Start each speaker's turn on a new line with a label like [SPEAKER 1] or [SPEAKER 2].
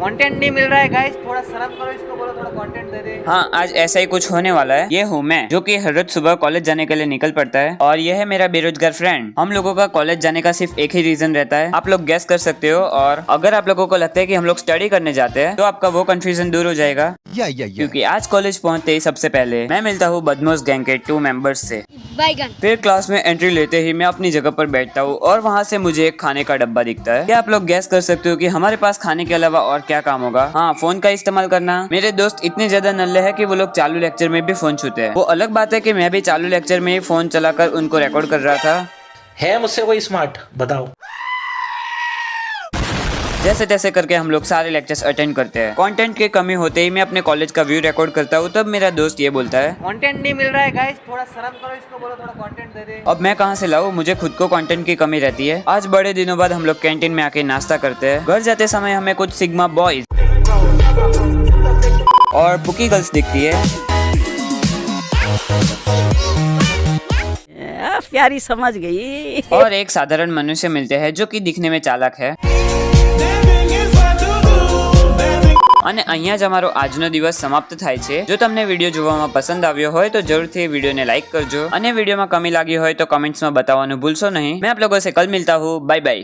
[SPEAKER 1] Content नहीं मिल रहा है गाइस, थोड़ा शर्म करो, इसको बोलो थोड़ा कंटेंट दे दे।
[SPEAKER 2] हाँ, आज ऐसा ही कुछ होने वाला है। ये हूँ मैं, जो कि हर रोज सुबह कॉलेज जाने के लिए निकल पड़ता है, और यह है मेरा बेरोजगार फ्रेंड। हम लोगों का कॉलेज जाने का सिर्फ एक ही रीजन रहता है, आप लोग गेस कर सकते हो। और अगर आप लोगों को लगता है कि हम लोग स्टडी करने जाते हैं, तो आपका वो कंफ्यूजन दूर हो जाएगा। क्योंकि आज कॉलेज पहुंचते ही सबसे पहले मैं मिलता हूँ बदमाश गैंग के 2 मेंबर्स से। फिर क्लास में एंट्री लेते ही मैं अपनी जगह पर बैठता हूँ और वहाँ से मुझे एक खाने का डब्बा दिखता है। क्या आप लोग गैस कर सकते हो कि हमारे पास खाने के अलावा और क्या काम होगा? हाँ, फोन का इस्तेमाल करना। मेरे दोस्त इतने ज्यादा नल्ले हैं कि वो लोग चालू लेक्चर में भी फोन छूते हैं। वो अलग बात है कि मैं भी चालू लेक्चर में ही फोन चलाकर उनको रिकॉर्ड कर रहा था।
[SPEAKER 3] है मुझसे कोई स्मार्ट? बताओ।
[SPEAKER 2] जैसे तैसे करके हम लोग सारे लेक्चर्स अटेंड करते हैं। कंटेंट की कमी होते ही मैं अपने कॉलेज का व्यू रिकॉर्ड करता हूँ। तब मेरा दोस्त ये बोलता है,
[SPEAKER 1] कंटेंट नहीं मिल रहा है गाइस, थोड़ा शर्म करो, इसको बोलो थोड़ा कंटेंट दे दे।
[SPEAKER 2] अब मैं कहाँ से लाऊं? मुझे खुद को कंटेंट की कमी रहती है। आज बड़े दिनों बाद हम लोग कैंटीन में आके नाश्ता करते हैं। घर जाते समय हमें कुछ सिग्मा बॉयज और बुकी गर्ल्स दिखती है।
[SPEAKER 4] प्यारी समझ गई।
[SPEAKER 2] और एक साधारण मनुष्य मिलते हैं जो कि दिखने में चालाक है। અને અહીંયા જ અમારો આજનો દિવસ સમાપ્ત થાય છે। જો તમને વિડીયો જોવામાં પસંદ આવ્યો હોય તો જરૂરથી વિડીયોને લાઈક કરજો, અને વિડીયોમાં કમી લાગી હોય તો કમેન્ટ્સમાં बतावानु भूलशो नहीं। मैं आप लोगों से कल मिलता हूँ। Bye bye.